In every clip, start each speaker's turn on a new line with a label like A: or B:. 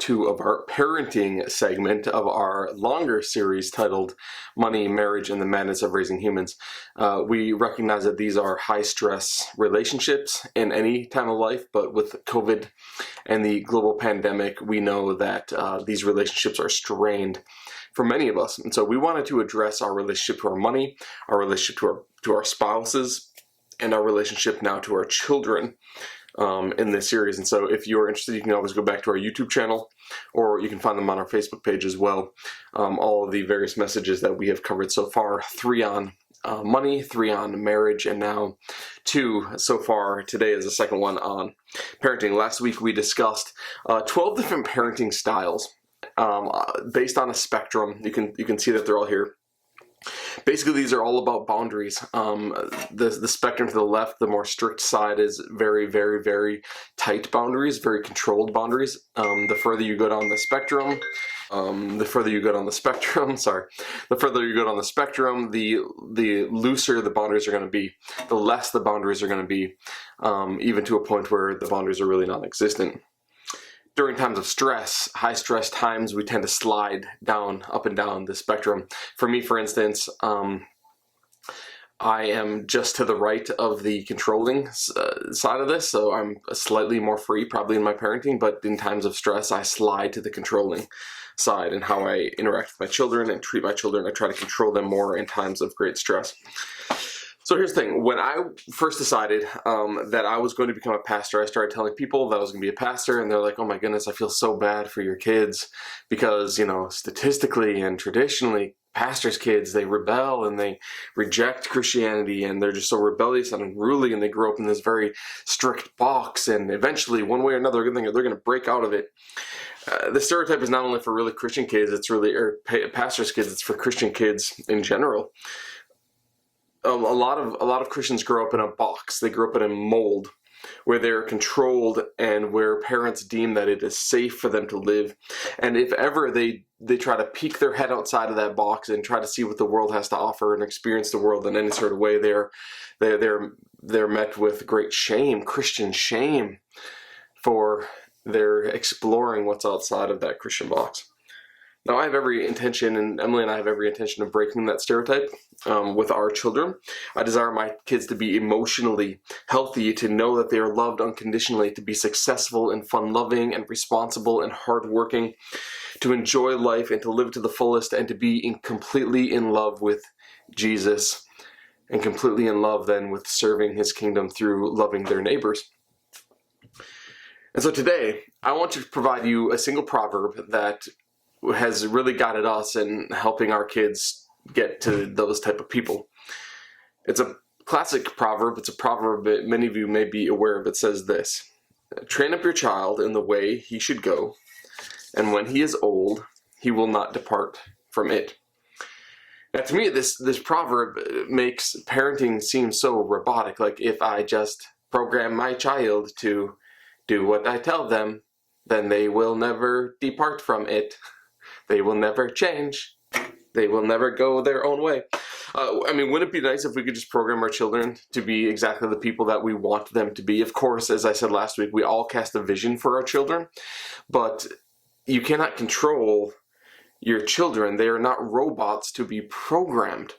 A: 2 of our parenting segment of our longer series titled Money, Marriage, and the Madness of Raising Humans. We recognize that these are high-stress relationships in any time of life, but with COVID and the global pandemic, we know that these relationships are strained for many of us. And so we wanted to address our relationship to our money, our relationship to our spouses, and our relationship now to our children in this series. And so if you're interested, you can always go back to our YouTube channel, or you can find them on our Facebook page as well. All of the various messages that we have covered so far, 3 on money, 3 on marriage, and now 2 so far. Today is the second one on parenting. Last week we discussed 12 different parenting styles based on a spectrum. You can see that they're all here. Basically, these are all about boundaries. The spectrum to the left, the more strict side, is very, very, very tight boundaries, very controlled boundaries. The further you go down the spectrum, the looser the boundaries are going to be, the less the boundaries are going to be, even to a point where the boundaries are really non-existent. During times of stress, high stress times, we tend to slide down, up and down the spectrum. For me, for instance, I am just to the right of the controlling side of this, so I'm slightly more free probably in my parenting, but in times of stress, I slide to the controlling side in how I interact with my children and treat my children. I try to control them more in times of great stress. So here's the thing. When I first decided that I was going to become a pastor, I started telling people that I was going to be a pastor, and they're like, oh my goodness, I feel so bad for your kids because, you know, statistically and traditionally, pastors' kids, they rebel and they reject Christianity, and they're just so rebellious and unruly, and they grow up in this very strict box, and eventually, one way or another, they're going to break out of it. The stereotype is not only for really Christian kids, it's really, or pastors' kids, it's for Christian kids in general. A lot of Christians grow up in a box. They grow up in a mold where they're controlled and where parents deem that it is safe for them to live. And if ever they try to peek their head outside of that box and try to see what the world has to offer and experience the world in any sort of way, they're met with great shame, Christian shame, for their exploring what's outside of that Christian box. Now, I have every intention, and Emily and I have every intention of breaking that stereotype with our children. I desire my kids to be emotionally healthy, to know that they are loved unconditionally, to be successful and fun-loving and responsible and hardworking, to enjoy life and to live to the fullest, and to be completely in love with Jesus and completely in love then with serving his kingdom through loving their neighbors. And so today, I want to provide you a single proverb that has really guided us in helping our kids get to those type of people. It's a classic proverb. It's a proverb that many of you may be aware of. It says this: train up your child in the way he should go, and when he is old, he will not depart from it. Now, to me, this proverb makes parenting seem so robotic. Like, if I just program my child to do what I tell them, then they will never depart from it. They will never change. They will never go their own way. I mean, wouldn't it be nice if we could just program our children to be exactly the people that we want them to be? Of course, as I said last week, we all cast a vision for our children, but you cannot control your children. They are not robots to be programmed.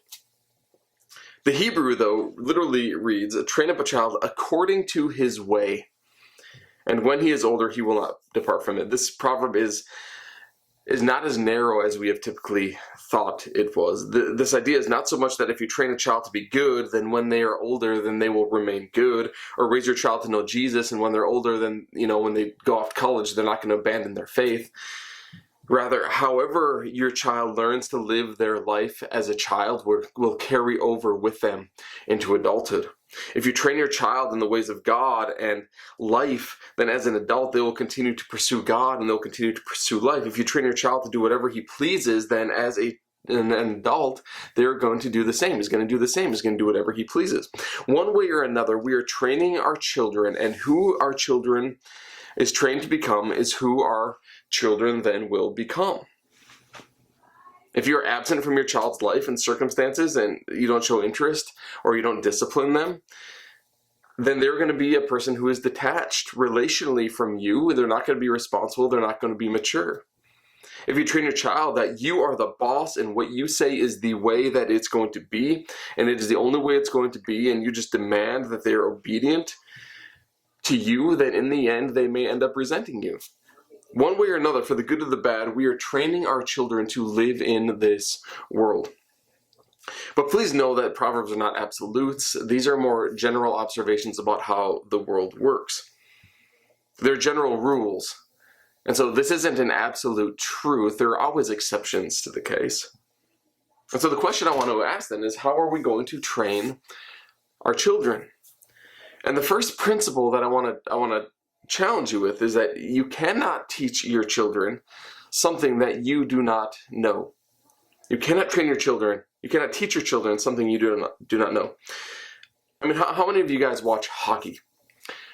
A: The Hebrew, though, literally reads, train up a child according to his way, and when he is older, he will not depart from it. This proverb is not as narrow as we have typically thought it was. This idea is not so much that if you train a child to be good, then when they are older, then they will remain good, or raise your child to know Jesus, and when they're older, then, you know, when they go off to college, they're not going to abandon their faith. Rather, however your child learns to live their life as a child will carry over with them into adulthood. If you train your child in the ways of God and life, then as an adult, they will continue to pursue God and they'll continue to pursue life. If you train your child to do whatever he pleases, then as an adult, they're going to do the same. He's going to do the same. He's going to do whatever he pleases. One way or another, we are training our children, and who our children is trained to become is who our children then will become. If you're absent from your child's life and circumstances and you don't show interest or you don't discipline them, then they're going to be a person who is detached relationally from you. They're not going to be responsible. They're not going to be mature. If you train your child that you are the boss and what you say is the way that it's going to be, and it is the only way it's going to be, and you just demand that they're obedient to you, then in the end, they may end up resenting you. One way or another, for the good or the bad, we are training our children to live in this world. But please know that Proverbs are not absolutes. These are more general observations about how the world works. They're general rules. And so this isn't an absolute truth. There are always exceptions to the case. And so the question I want to ask then is, how are we going to train our children? And the first principle that I want to challenge you with is that you cannot teach your children something that you do not know. You cannot train your children. You cannot teach your children something you do not know. I mean, how many of you guys watch hockey?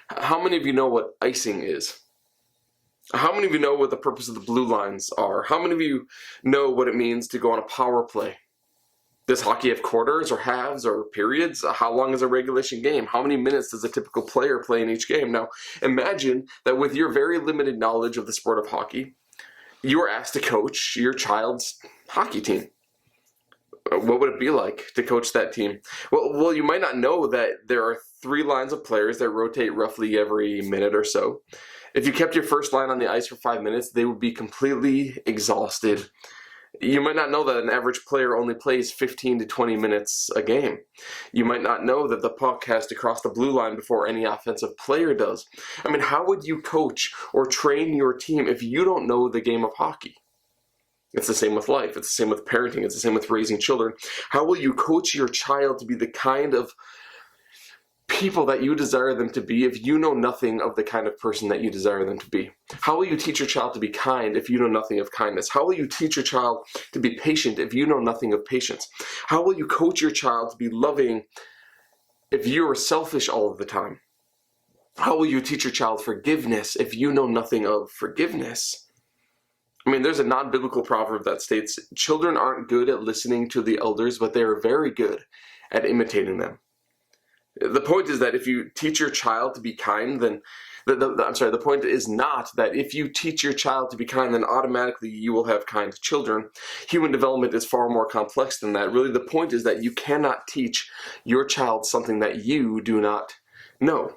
A: How many of you know what icing is? How many of you know what the purpose of the blue lines are? How many of you know what it means to go on a power play? Does hockey have quarters or halves or periods? How long is a regulation game? How many minutes does a typical player play in each game? Now, imagine that with your very limited knowledge of the sport of hockey, you are asked to coach your child's hockey team. What would it be like to coach that team? Well, you might not know that there are 3 lines of players that rotate roughly every minute or so. If you kept your first line on the ice for 5 minutes, they would be completely exhausted. You might not know that an average player only plays 15 to 20 minutes a game. You might not know that the puck has to cross the blue line before any offensive player does. I mean, how would you coach or train your team if you don't know the game of hockey? It's the same with life. It's the same with parenting. It's the same with raising children. How will you coach your child to be the kind of people that you desire them to be if you know nothing of the kind of person that you desire them to be? How will you teach your child to be kind if you know nothing of kindness? How will you teach your child to be patient if you know nothing of patience? How will you coach your child to be loving if you are selfish all of the time? How will you teach your child forgiveness if you know nothing of forgiveness? I mean, there's a non-biblical proverb that states, children aren't good at listening to the elders, but they are very good at imitating them. The point is that if you teach your child to be kind, then the point is not that if you teach your child to be kind, then automatically you will have kind children. Human development is far more complex than that. Really, the point is that you cannot teach your child something that you do not know.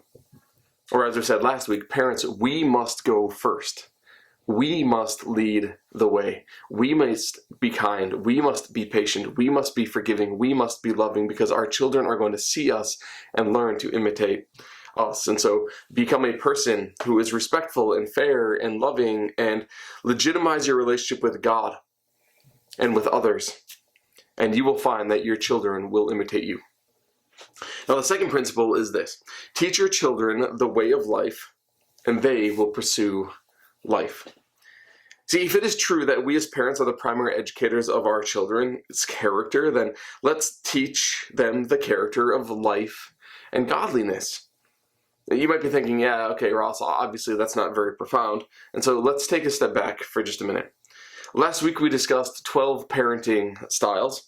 A: Or as I said last week, parents, we must go first. We must lead the way. We must be kind. We must be patient. We must be forgiving. We must be loving, because our children are going to see us and learn to imitate us. And so become a person who is respectful and fair and loving, and legitimize your relationship with God and with others. And you will find that your children will imitate you. Now, the second principle is this: teach your children the way of life, and they will pursue life. See, if it is true that we as parents are the primary educators of our children's character, then let's teach them the character of life and godliness. You might be thinking, yeah, okay, Ross, obviously that's not very profound. And so let's take a step back for just a minute. Last week we discussed 12 parenting styles,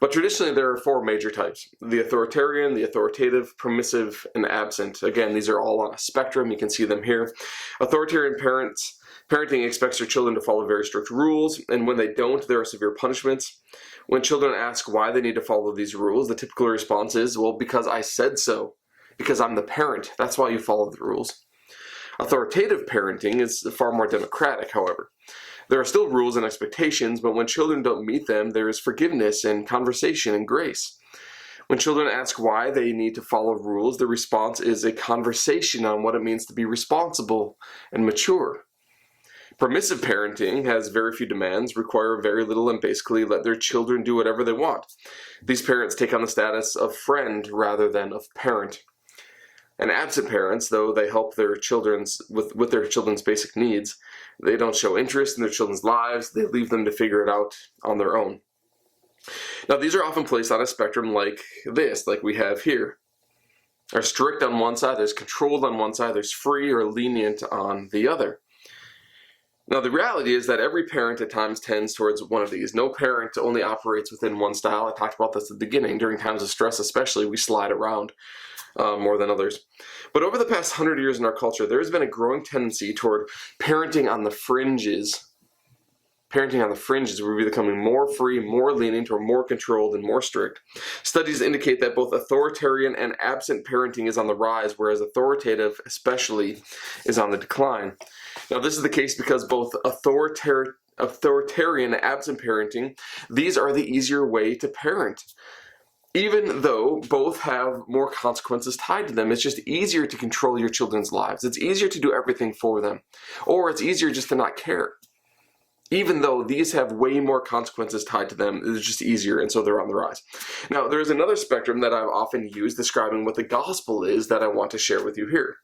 A: but traditionally there are 4 major types: the authoritarian, the authoritative, permissive, and absent. Again, these are all on a spectrum. You can see them here. Authoritarian parenting expects their children to follow very strict rules, and when they don't, there are severe punishments. When children ask why they need to follow these rules, the typical response is, well, because I said so. Because I'm the parent. That's why you follow the rules. Authoritative parenting is far more democratic, however. There are still rules and expectations, but when children don't meet them, there is forgiveness and conversation and grace. When children ask why they need to follow rules, the response is a conversation on what it means to be responsible and mature. Permissive parenting has very few demands, require very little, and basically let their children do whatever they want. These parents take on the status of friend rather than of parent. And absent parents, though they help their children's with their children's basic needs, they don't show interest in their children's lives. They leave them to figure it out on their own. Now, these are often placed on a spectrum like this, like we have here. There's strict on one side, there's controlled on one side, there's free or lenient on the other. Now, the reality is that every parent at times tends towards one of these. No parent only operates within one style. I talked about this at the beginning. During times of stress especially, we slide around more than others. But over the past 100 years in our culture, there has been a growing tendency toward parenting on the fringes. Parenting on the fringes, where we're becoming more free, more lenient, or more controlled and more strict. Studies indicate that both authoritarian and absent parenting is on the rise, whereas authoritative, especially, is on the decline. Now, this is the case because both authoritarian and absent parenting, these are the easier way to parent. Even though both have more consequences tied to them, it's just easier to control your children's lives. It's easier to do everything for them, or it's easier just to not care. Even though these have way more consequences tied to them, it's just easier, and so they're on the rise. Now, there's another spectrum that I've often used describing what the gospel is that I want to share with you here.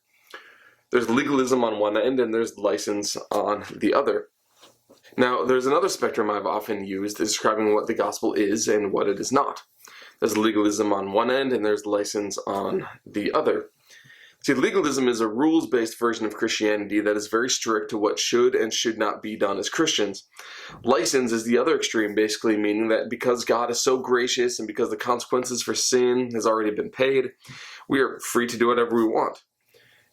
A: There's legalism on one end, and there's license on the other. Now, there's another spectrum I've often used describing what the gospel is and what it is not. There's legalism on one end, and there's license on the other. See, legalism is a rules-based version of Christianity that is very strict to what should and should not be done as Christians. License is the other extreme, basically meaning that because God is so gracious and because the consequences for sin has already been paid, we are free to do whatever we want.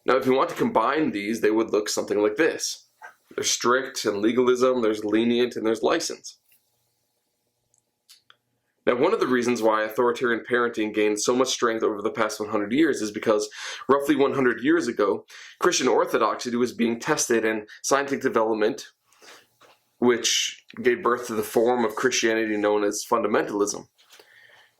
A: Now, if you want to combine these, they would look something like this. There's strict and legalism, there's lenient, and there's license. Now, one of the reasons why authoritarian parenting gained so much strength over the past 100 years is because roughly 100 years ago, Christian orthodoxy was being tested and scientific development, which gave birth to the form of Christianity known as fundamentalism.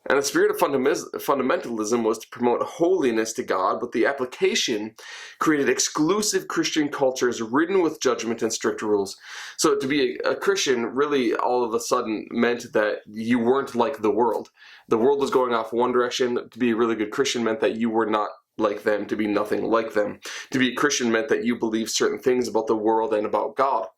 A: And the spirit of fundamentalism was to promote holiness to God, but the application created exclusive Christian cultures ridden with judgment and strict rules. So to be a Christian really all of a sudden meant that you weren't like the world. The world was going off one direction. To be a really good Christian meant that you were not like them, to be nothing like them. To be a Christian meant that you believed certain things about the world and about God.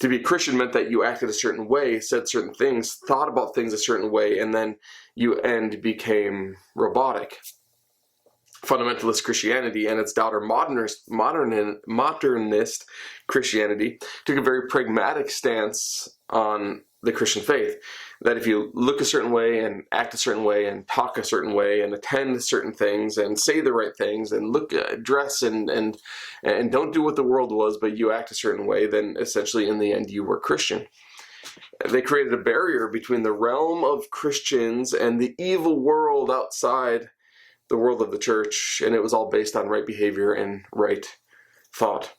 A: To be a Christian meant that you acted a certain way, said certain things, thought about things a certain way, and then you became robotic. Fundamentalist Christianity and its daughter modernist Christianity took a very pragmatic stance on the Christian faith. That if you look a certain way and act a certain way and talk a certain way and attend certain things and say the right things and dress and don't do what the world was, but you act a certain way, then essentially in the end you were Christian. They created a barrier between the realm of Christians and the evil world outside the world of the church, and it was all based on right behavior and right thought.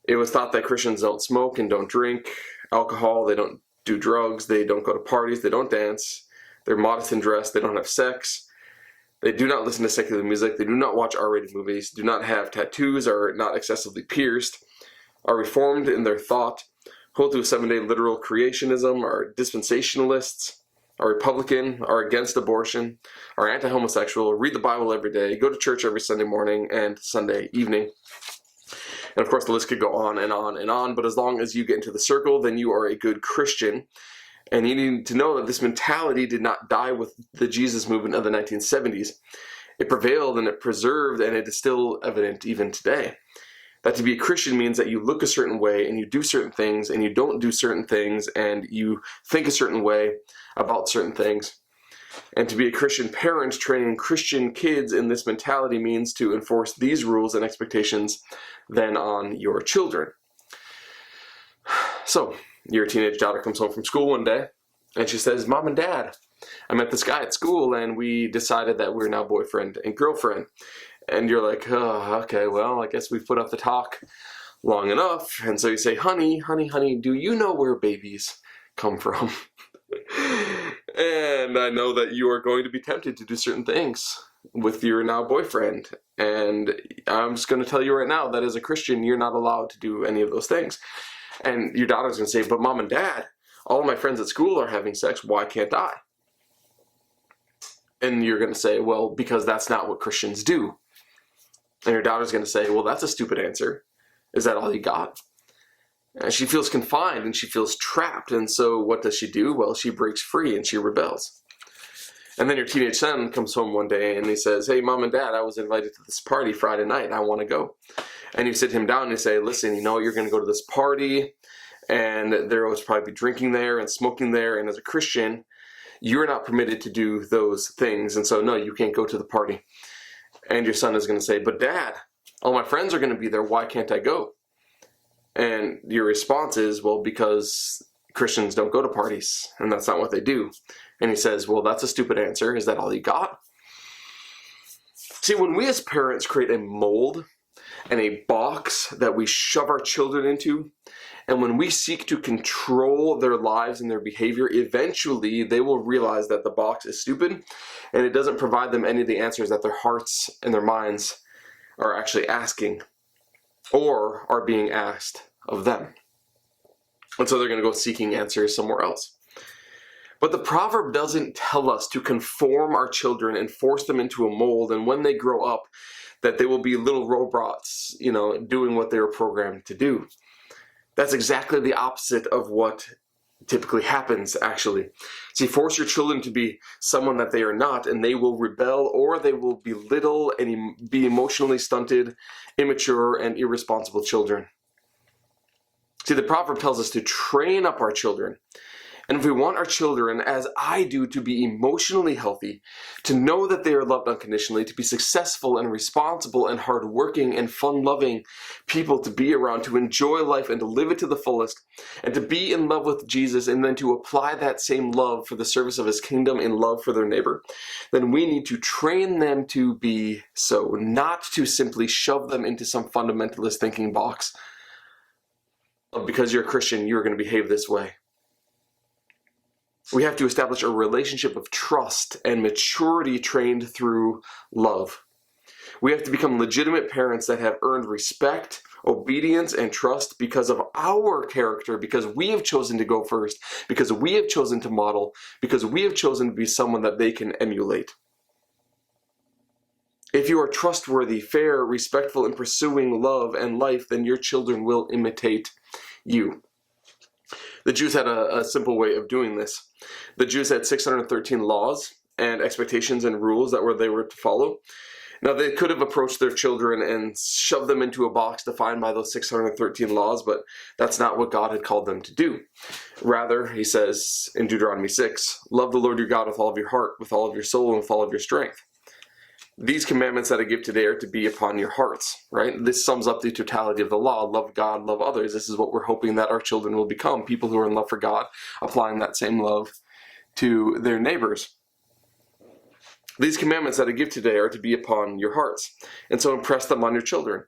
A: It was thought that Christians don't smoke and don't drink alcohol, they don't do drugs, they don't go to parties, they don't dance, they're modest in dress, they don't have sex, they do not listen to secular music, they do not watch R-rated movies, do not have tattoos, are not excessively pierced, are reformed in their thought, hold to a 7-day literal creationism, are dispensationalists, are Republican, are against abortion, are anti-homosexual, read the Bible every day, go to church every Sunday morning and Sunday evening. And of course the list could go on and on and on, but as long as you get into the circle, then you are a good Christian. And you need to know that this mentality did not die with the Jesus movement of the 1970s. It prevailed and it preserved, and it is still evident even today. That to be a Christian means that you look a certain way and you do certain things and you don't do certain things and you think a certain way about certain things. And to be a Christian parent training Christian kids in this mentality means to enforce these rules and expectations then on your children. So, your teenage daughter comes home from school one day and she says, "Mom and Dad, I met this guy at school and we decided that we're now boyfriend and girlfriend." And you're like, "Oh, okay, well, I guess we've put up the talk long enough." And so you say, honey, do you know where babies come from?" And I know that you are going to be tempted to do certain things with your now boyfriend. And I'm just going to tell you right now that as a Christian, you're not allowed to do any of those things. And your daughter's going to say, "But Mom and Dad, all of my friends at school are having sex. Why can't I?" And you're going to say, "Well, because that's not what Christians do." And your daughter's going to say, "Well, that's a stupid answer. Is that all you got?" And she feels confined and she feels trapped. And so what does she do? Well, she breaks free and she rebels. And then your teenage son comes home one day and he says, "Hey, Mom and Dad, I was invited to this party Friday night. I want to go." And you sit him down and you say, listen, you're going to go to this party, and there will probably be drinking there and smoking there, and as a Christian, you're not permitted to do those things, and so no, you can't go to the party. And your son is going to say, but Dad, all my friends are going to be there, why can't I go? And your response is, well, because Christians don't go to parties, and that's not what they do. And he says, well, that's a stupid answer. Is that all you got? See, when we as parents create a mold and a box that we shove our children into, and when we seek to control their lives and their behavior, eventually they will realize that the box is stupid and it doesn't provide them any of the answers that their hearts and their minds are actually asking or are being asked of them. And so they're going to go seeking answers somewhere else. But the proverb doesn't tell us to conform our children and force them into a mold, and when they grow up, that they will be little robots, doing what they were programmed to do. That's exactly the opposite of what typically happens, actually. See, force your children to be someone that they are not, and they will rebel, or they will belittle and be emotionally stunted, immature, and irresponsible children. See, the proverb tells us to train up our children. And if we want our children, as I do, to be emotionally healthy, to know that they are loved unconditionally, to be successful and responsible and hardworking and fun-loving people to be around, to enjoy life and to live it to the fullest, and to be in love with Jesus, and then to apply that same love for the service of his kingdom in love for their neighbor, then we need to train them to be so, not to simply shove them into some fundamentalist thinking box. Because you're a Christian, you're going to behave this way. We have to establish a relationship of trust and maturity trained through love. We have to become legitimate parents that have earned respect, obedience, and trust because of our character, because we have chosen to go first, because we have chosen to model, because we have chosen to be someone that they can emulate. If you are trustworthy, fair, respectful, and pursuing love and life, then your children will imitate you. The Jews had a simple way of doing this. The Jews had 613 laws and expectations and rules that they were to follow. Now, they could have approached their children and shoved them into a box defined by those 613 laws, but that's not what God had called them to do. Rather, he says in Deuteronomy 6, love the Lord your God with all of your heart, with all of your soul, and with all of your strength. These commandments that I give today are to be upon your hearts, right? This sums up the totality of the law. Love God, love others. This is what we're hoping that our children will become, people who are in love for God, applying that same love to their neighbors. These commandments that I give today are to be upon your hearts. And so impress them on your children.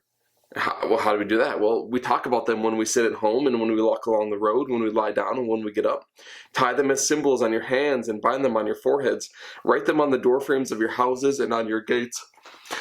A: How do we do that? Well, we talk about them when we sit at home and when we walk along the road, when we lie down and when we get up. Tie them as symbols on your hands and bind them on your foreheads. Write them on the doorframes of your houses and on your gates.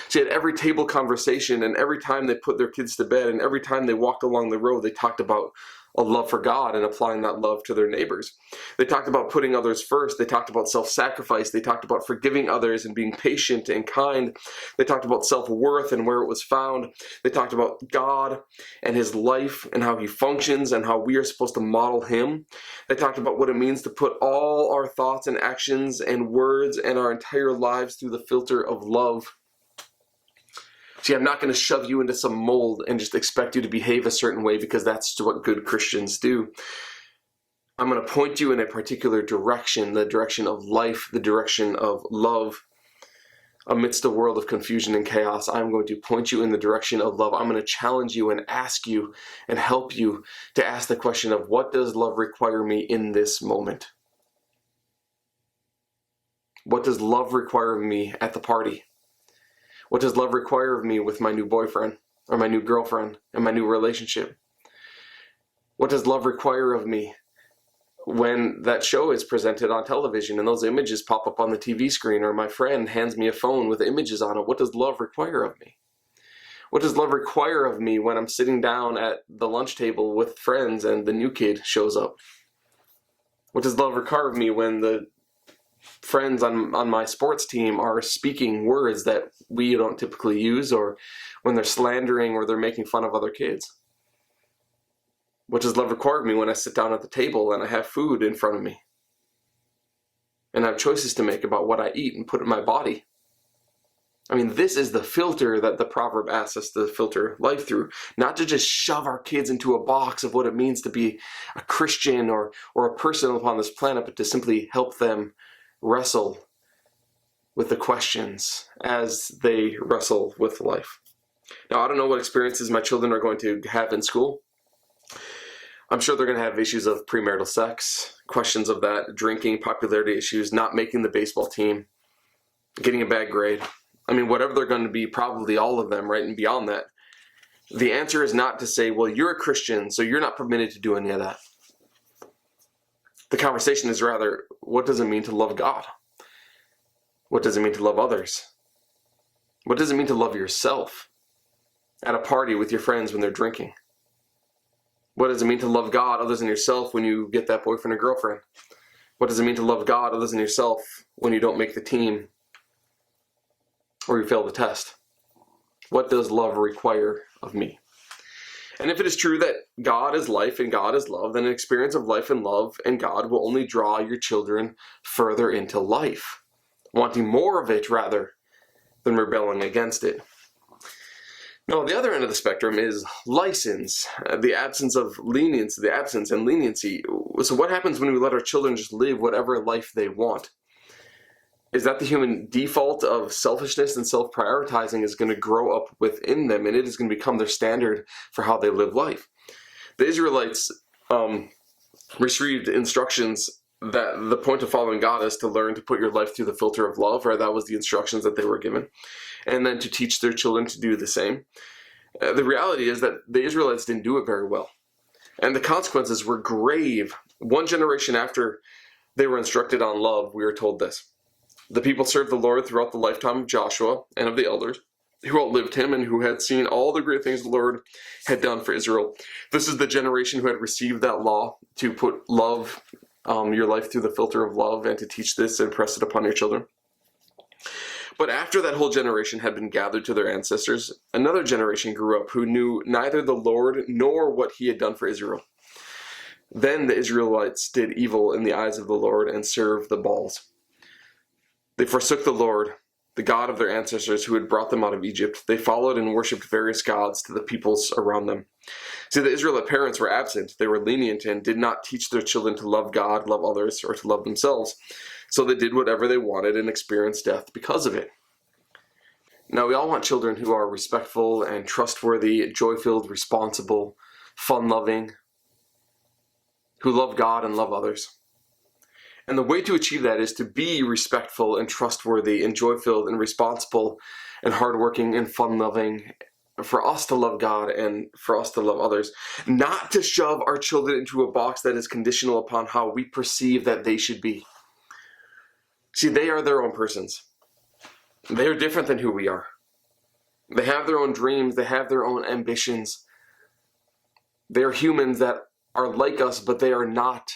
A: See, at every table conversation and every time they put their kids to bed and every time they walked along the road, they talked about a love for God and applying that love to their neighbors. They talked about putting others first. They talked about self-sacrifice. They talked about forgiving others and being patient and kind. They talked about self-worth and where it was found. They talked about God and his life and how he functions and how we are supposed to model him. They talked about what it means to put all our thoughts and actions and words and our entire lives through the filter of love. See, I'm not going to shove you into some mold and just expect you to behave a certain way because that's what good Christians do. I'm going to point you in a particular direction, the direction of life, the direction of love. Amidst a world of confusion and chaos, I'm going to point you in the direction of love. I'm going to challenge you and ask you and help you to ask the question of, what does love require me in this moment? What does love require of me at the party? What does love require of me with my new boyfriend or my new girlfriend and my new relationship? What does love require of me when that show is presented on television and those images pop up on the TV screen, or my friend hands me a phone with images on it? What does love require of me? What does love require of me when I'm sitting down at the lunch table with friends and the new kid shows up? What does love require of me when the friends on my sports team are speaking words that we don't typically use, or when they're slandering or they're making fun of other kids? What does love require of me when I sit down at the table and I have food in front of me and I have choices to make about what I eat and put in my body? I mean, this is the filter that the proverb asks us to filter life through, not to just shove our kids into a box of what it means to be a Christian or a person upon this planet, but to simply help them wrestle with the questions as they wrestle with life. Now, I don't know what experiences my children are going to have in school. I'm sure they're going to have issues of premarital sex, questions of that, drinking, popularity issues, not making the baseball team, getting a bad grade. I mean, whatever they're going to be, probably all of them, right? And beyond that, the answer is not to say, well, you're a Christian, so you're not permitted to do any of that. The conversation is rather, what does it mean to love God? What does it mean to love others? What does it mean to love yourself at a party with your friends when they're drinking? What does it mean to love God other than yourself when you get that boyfriend or girlfriend? What does it mean to love God other than yourself when you don't make the team or you fail the test? What does love require of me? And if it is true that God is life and God is love, then an experience of life and love and God will only draw your children further into life, wanting more of it rather than rebelling against it. Now, the other end of the spectrum is license, the absence of lenience, the absence and leniency. So what happens when we let our children just live whatever life they want? Is that the human default of selfishness and self-prioritizing is going to grow up within them, and it is going to become their standard for how they live life? The Israelites received instructions that the point of following God is to learn to put your life through the filter of love, or that was the instructions that they were given, and then to teach their children to do the same. The reality is that the Israelites didn't do it very well, and the consequences were grave. One generation after they were instructed on love, we are told this: the people served the Lord throughout the lifetime of Joshua and of the elders who outlived him and who had seen all the great things the Lord had done for Israel. This is the generation who had received that law to put love, your life through the filter of love, and to teach this and press it upon your children. But after that whole generation had been gathered to their ancestors, another generation grew up who knew neither the Lord nor what he had done for Israel. Then the Israelites did evil in the eyes of the Lord and served the Baals. They forsook the Lord, the God of their ancestors who had brought them out of Egypt. They followed and worshipped various gods to the peoples around them. See, the Israelite parents were absent. They were lenient and did not teach their children to love God, love others, or to love themselves. So they did whatever they wanted and experienced death because of it. Now, we all want children who are respectful and trustworthy, joy-filled, responsible, fun-loving, who love God and love others. And the way to achieve that is to be respectful and trustworthy and joy-filled and responsible and hardworking and fun-loving, for us to love God and for us to love others. Not to shove our children into a box that is conditional upon how we perceive that they should be. See, they are their own persons. They are different than who we are. They have their own dreams. They have their own ambitions. They are humans that are like us, but they are not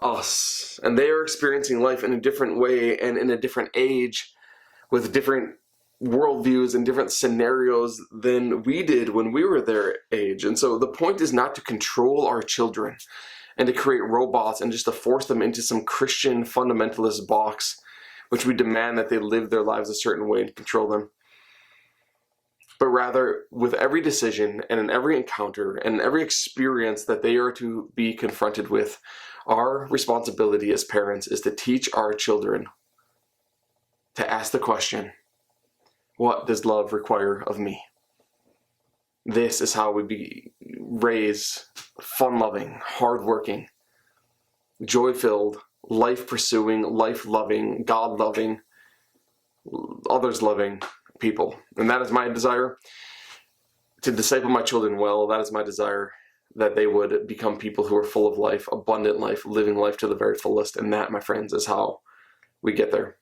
A: us. And they are experiencing life in a different way and in a different age with different worldviews and different scenarios than we did when we were their age. And so the point is not to control our children and to create robots and just to force them into some Christian fundamentalist box, which we demand that they live their lives a certain way to control them. But rather, with every decision and in every encounter and every experience that they are to be confronted with, our responsibility as parents is to teach our children to ask the question, what does love require of me? This is how we raise fun-loving, hard-working, joy-filled, life-pursuing, life-loving, God-loving, others-loving people. And that is my desire, to disciple my children well. That is my desire, that they would become people who are full of life, abundant life, living life to the very fullest. And that, my friends, is how we get there.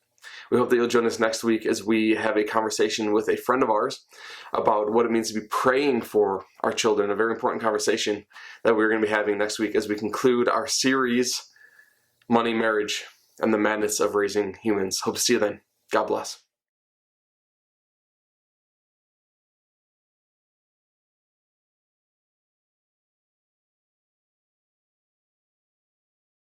A: We hope that you'll join us next week as we have a conversation with a friend of ours about what it means to be praying for our children, a very important conversation that we're going to be having next week as we conclude our series, Money, Marriage, and the Madness of Raising Humans. Hope to see you then. God bless.